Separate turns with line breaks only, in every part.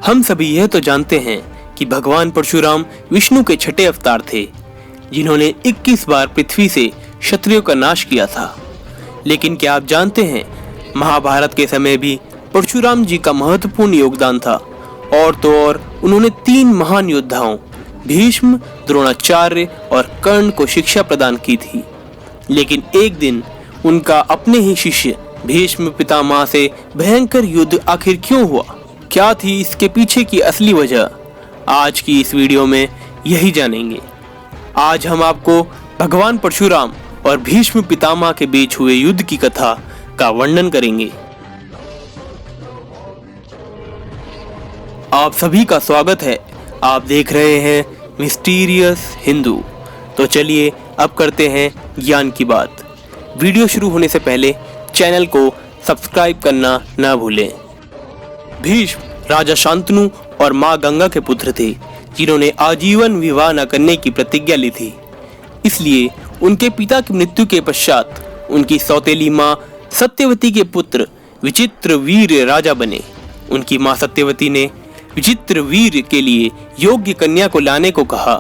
हम सभी यह तो जानते हैं कि भगवान परशुराम विष्णु के छठे अवतार थे, जिन्होंने 21 बार पृथ्वी से क्षत्रियों का नाश किया था। लेकिन क्या आप जानते हैं, महाभारत के समय भी परशुराम जी का महत्वपूर्ण योगदान था। और तो और उन्होंने 3 महान योद्धाओं भीष्म, द्रोणाचार्य और कर्ण को शिक्षा प्रदान की थी। लेकिन एक दिन उनका अपने ही शिष्य भीष्म पितामह से भयंकर युद्ध आखिर क्यों हुआ, क्या थी इसके पीछे की असली वजह, आज की इस वीडियो में यही जानेंगे। आज हम आपको भगवान परशुराम और भीष्म पितामह के बीच हुए युद्ध की कथा का वर्णन करेंगे। आप सभी का स्वागत है। आप देख रहे हैं मिस्टीरियस हिंदू। तो चलिए अब करते हैं ज्ञान की बात। वीडियो शुरू होने से पहले चैनल को सब्सक्राइब करना न भूलें। भीष्म राजा शांतनु और मां गंगा के पुत्र थे, जिन्होंने आजीवन विवाह न करने की प्रतिज्ञा ली थी। इसलिए उनके पिता की मृत्यु के पश्चात उनकी सौतेली मां सत्यवती के पुत्र विचित्रवीर्य राजा बने। उनकी मां सत्यवती ने विचित्रवीर्य के लिए योग्य कन्या को लाने को कहा।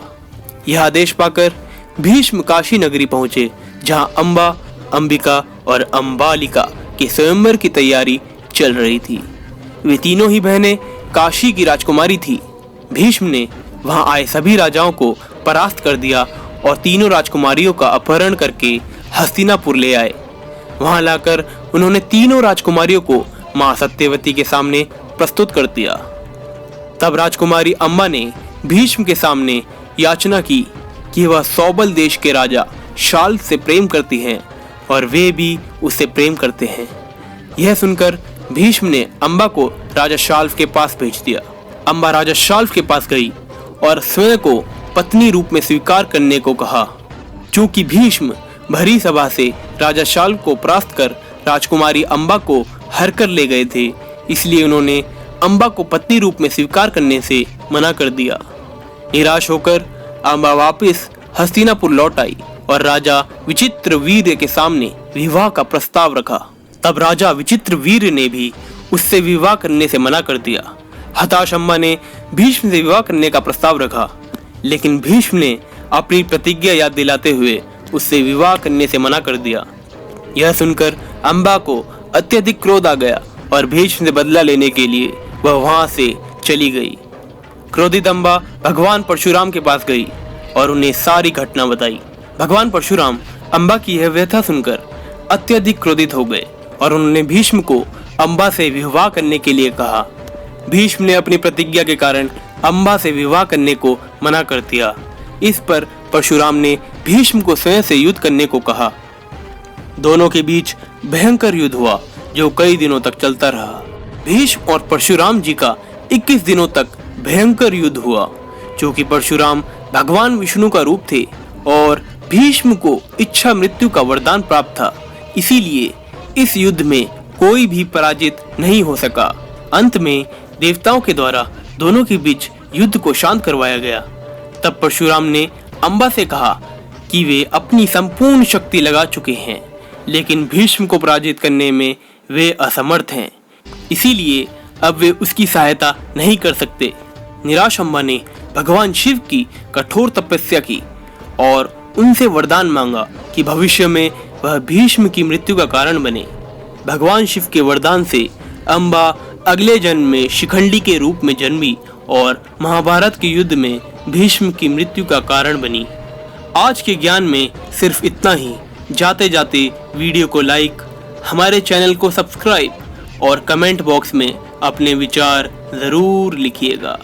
यह आदेश पाकर भीष्म काशी नगरी पहुंचे, जहां अंबा, अंबिका और अंबालिका के स्वयंवर की तैयारी चल रही थी। वे तीनों ही बहनें काशी की राजकुमारी थी। भीष्म ने वहां आए सभी राजाओं को परास्त कर दिया और तीनों राजकुमारियों का अपहरण करके हस्तिनापुर ले आए। वहां लाकर उन्होंने तीनों राजकुमारियों को मां सत्यवती के सामने प्रस्तुत कर दिया। तब राजकुमारी अम्बा ने भीष्म के सामने याचना की कि वह सौबल देश के राजा शाल्व से प्रेम करती हैं और वे भी उससे प्रेम करते हैं। यह सुनकर भीष्म ने अम्बा को राजा शाल्व के पास भेज दिया। अम्बा राजा शाल्व के पास गई और स्वयं को पत्नी रूप में स्वीकार करने को कहा। चूंकि भीष्म भरी सभा से राजा शाल्व को परास्त कर राजकुमारी अम्बा को हर कर ले गए थे, इसलिए उन्होंने अम्बा को पत्नी रूप में स्वीकार करने से मना कर दिया। निराश होकर अम्बा वापस हस्तिनापुर लौट आई और राजा विचित्रवीर्य के सामने विवाह का प्रस्ताव रखा। तब राजा विचित्रवीर्य ने भी उससे विवाह करने से मना कर दिया। हताश अम्बा ने भीष्म से विवाह करने का प्रस्ताव रखा, लेकिन भीष्म ने अपनी प्रतिज्ञा याद दिलाते हुए उससे विवाह करने से मना कर दिया। यह सुनकर अम्बा को अत्यधिक क्रोध आ गया और भीष्म से बदला लेने के लिए वह वहां से चली गई। क्रोधित अम्बा भगवान परशुराम के पास गई और उन्हें सारी घटना बताई। भगवान परशुराम अम्बा की यह व्यथा सुनकर अत्यधिक क्रोधित हो गए और उन्होंने भीष्म को अम्बा से विवाह करने के लिए कहा। भीष्म ने अपनी प्रतिज्ञा के कारण अम्बा से विवाह करने को मना कर दिया। इस पर परशुराम ने भीष्म को स्वयं से युद्ध करने को कहा। दोनों के बीच भयंकर युद्ध हुआ, जो कई दिनों तक चलता रहा। भीष्म और परशुराम जी का 21 दिनों तक भयंकर युद्ध हुआ। क्योंकि परशुराम भगवान विष्णु का रूप थे और भीष्म को इच्छा मृत्यु का वरदान प्राप्त था, इसीलिए इस युद्ध में कोई भी पराजित नहीं हो सका। अंत में देवताओं के द्वारा दोनों के बीच युद्ध को शांत करवाया गया। तब परशुराम ने अम्बा से कहा कि वे अपनी संपूर्ण शक्ति लगा चुके हैं, लेकिन भीष्म को पराजित करने में वे असमर्थ हैं, इसीलिए अब वे उसकी सहायता नहीं कर सकते। निराश अम्बा ने भगवान शिव की कठोर तपस्या की और उनसे वरदान मांगा कि भविष्य में वह भीष्म की मृत्यु का कारण बने। भगवान शिव के वरदान से अम्बा अगले जन्म में शिखंडी के रूप में जन्मी और महाभारत के युद्ध में भीष्म की मृत्यु का कारण बनी। आज के ज्ञान में सिर्फ इतना ही। जाते जाते वीडियो को लाइक, हमारे चैनल को सब्सक्राइब और कमेंट बॉक्स में अपने विचार जरूर लिखिएगा।